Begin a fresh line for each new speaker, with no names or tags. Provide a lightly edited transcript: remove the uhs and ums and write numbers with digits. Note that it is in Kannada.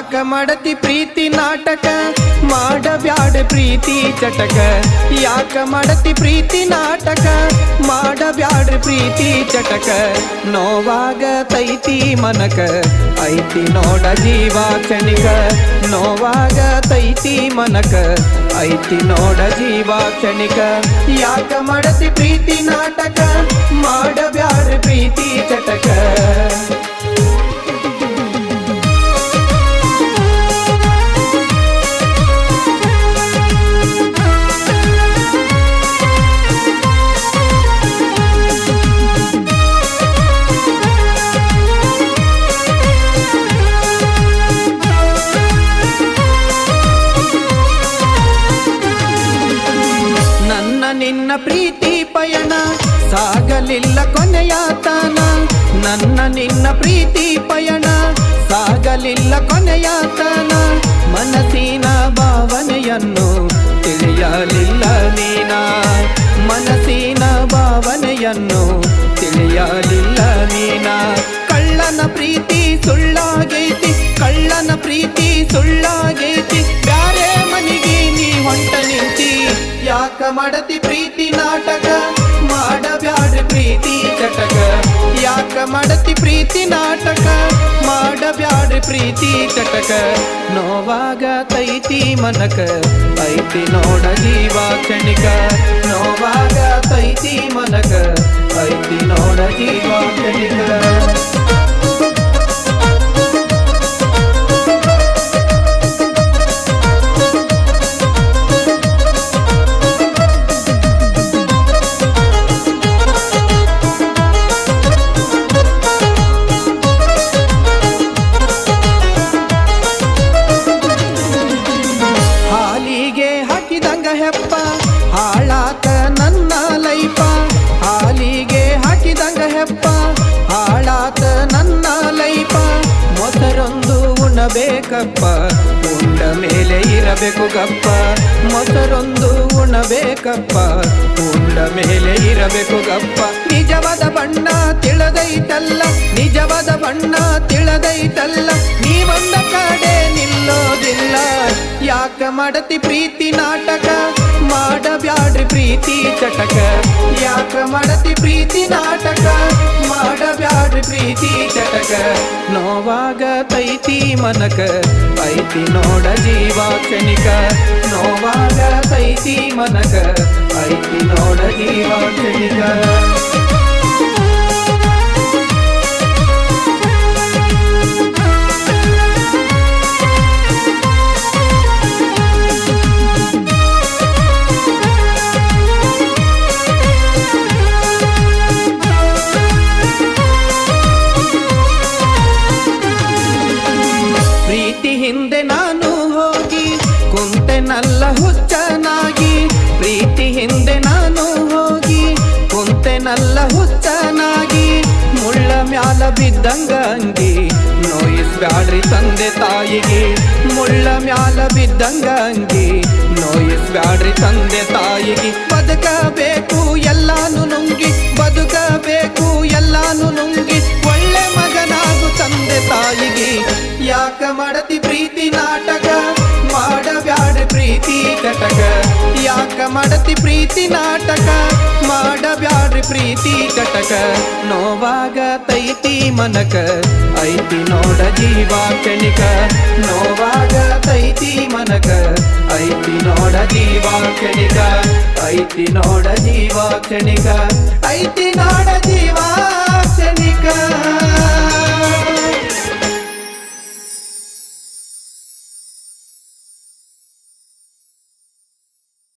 ಯಾಕ ಮಾಡತಿ ಪ್ರೀತಿ ನಾಟಕ ಮಾಡಬ್ಯಾಡ ಪ್ರೀತಿ ಚಟಕ ಯಾಕ ಮಾಡತಿ ಪ್ರೀತಿ ನಾಟಕ ಮಾಡಬ್ಯಾಡ ಪ್ರೀತಿ ಚಟಕ ನೋವಾಗತೈತಿ ಮನಕ ಐತಿ ನೋಡ ಜೀವ ಕ್ಷಣಿಕ ನೋವಾಗತೈತಿ ಮನಕ ಐತಿ ನೋಡ ಜೀವ ಕ್ಷಣಿಕ ಯಾಕ ಮಾಡತಿ ಪ್ರೀತಿ ನಾಟಕ ಮಾಡಬ್ಯಾಡ ಪ್ರೀತಿ ಚಟಕ ನಿನ್ನ ಪ್ರೀತಿ ಪಯಣ ಸಾಗಲಿಲ್ಲ ಕೊನೆಯಾತನ ನನ್ನ ನಿನ್ನ ಪ್ರೀತಿ ಪಯಣ ಸಾಗಲಿಲ್ಲ ಕೊನೆಯಾತನ ಮನಸ್ಸಿನ ಭಾವನೆಯನ್ನು ತಿಳಿಯಲಿಲ್ಲ ನೀನ ಮನಸ್ಸಿನ ಭಾವನೆಯನ್ನು ತಿಳಿಯಲಿಲ್ಲ ನೀನ ಕಳ್ಳನ ಪ್ರೀತಿ ಸುಳ್ಳಾಗೈತಿ ಕಳ್ಳನ ಪ್ರೀತಿ ಸುಳ್ಳಾಗೈತಿ ಬ್ಯಾರೆ ಮನಿಗೆ ನೀ ಹೊಂಟ ನಿಂತಿ ಯಾಕ ಮಾಡತಿ ಪ್ರೀತಿ ನಾಟಕ ಮಾಡಬ್ಯಾಡ ಪ್ರೀತಿ ಚಟಕ ಯಾಕ ಮಾಡತಿ ಪ್ರೀತಿ ನಾಟಕ ಮಾಡಬ್ಯಾಡ ಪ್ರೀತಿ ಚಟಕ ನೋವಾಗತೈತಿ ಮನಕ ಐತಿ ನೋಡ ಜೀವ ಕ್ಷಣಿಕ ನೋವಾಗತೈತಿ ಮನಕ ಐತಿ ನೋಡ ಜೀವ ಕ್ಷಣಿಕ ಹೆಪ್ಪ ಹಾಳಾತ ನನ್ನ ಲೈಫ ಹಾಲಿಗೆ ಹಾಕಿದಂಗ ಹೆಪ್ಪ ಹಾಳಾತ ನನ್ನ ಲೈಫ ಮೊಸರೊಂದು ಉಣಬೇಕಪ್ಪ ಉಂಡ ಮೇಲೆ ಇರಬೇಕು ಗಪ್ಪ ಮೊಸರೊಂದು ಉಣಬೇಕಪ್ಪ ಉಂಡ ಮೇಲೆ ಇರಬೇಕು ಗಪ್ಪ ನಿಜವಾದ ಬಣ್ಣ ತಿಳಿದೈತಲ್ಲ ನಿಜವಾದ ಬಣ್ಣ ತಿಳಿದೈತಲ್ಲ ನೀವೊಂದ ಕಡೆ ನಿಲ್ಲೋದಿಲ್ಲ ಯಾಕ ಮಾಡತಿ ಪ್ರೀತಿ ನಾಟಕ ಮಾಡಬ್ಯಾಡ್ರಿ ಪ್ರೀತಿ ಚಟಕ ಯಾಕ ಮಾಡತಿ ಪ್ರೀತಿ ನಾಟಕ ಮಾಡಬ್ಯಾಡ್ರಿ ಪ್ರೀತಿ ಚಟಕ ನೋವಾಗತೈತಿ ಮನಕ ಐತಿ ನೋಡ ಜೀವ ಕ್ಷಣಿಕ ನೋವಾಗತೈತಿ ಮನಕ ಐತಿ ನೋಡ ಜೀವ ಕ್ಷಣಿಕ ಹಿಂದೆ ನಾನು ಹೋಗಿ ಕುಂತೆನಲ್ಲ ಹುಚ್ಚನಾಗಿ ಪ್ರೀತಿ ಹಿಂದೆ ನಾನು ಹೋಗಿ ಕುಂತೆನಲ್ಲ ಹುಚ್ಚನಾಗಿ ಮುಳ್ಳ ಮ್ಯಾಲ ಬಿದ್ದಂಗ ಅಂಗಿ ನೋಯಿಸ್ಬ್ಯಾಡ್ರಿ ತಂದೆ ತಾಯಿಗೆ ಮುಳ್ಳ ಮ್ಯಾಲ ಬಿದ್ದಂಗ ಅಂಗಿ ನೋಯಿಸ್ಬ್ಯಾಡ್ರಿ ತಂದೆ ತಾಯಿಗೆ ಬದುಕಬೇಕು ಎಲ್ಲಾನು ನುಂಗಿ ಬದುಕಬೇಕು ಎಲ್ಲಾನು ನುಂಗಿ ಒಳ್ಳೆ ಮಗನಾಗು ತಂದೆ ತಾಯಿಗೆ ಯಾಕ ಮಾಡತಿ ಪ್ರೀತಿ ನಾಟಕ ಮಾಡಬ್ಯಾಡ ಪ್ರೀತಿ ಚಟಕ ಯಾಕ ಮಾಡತಿ ಪ್ರೀತಿ ನಾಟಕ ಮಾಡಬ್ಯಾಡ್ರಿ ಪ್ರೀತಿ ಚಟಕ ನೋವಾಗತೈತಿ ಮನಕ ಐತಿ ನೋಡ ಜೀವ ಕ್ಷಣಿಕ ನೋವಾಗತೈತಿ ಮನಕ ಐತಿ ನೋಡ ಜೀವ ಕ್ಷಣಿಕ ಐತಿ ನೋಡ ಜೀವ ಕ್ಷಣಿಕ ಐತಿ ನೋಡ ಜೀವ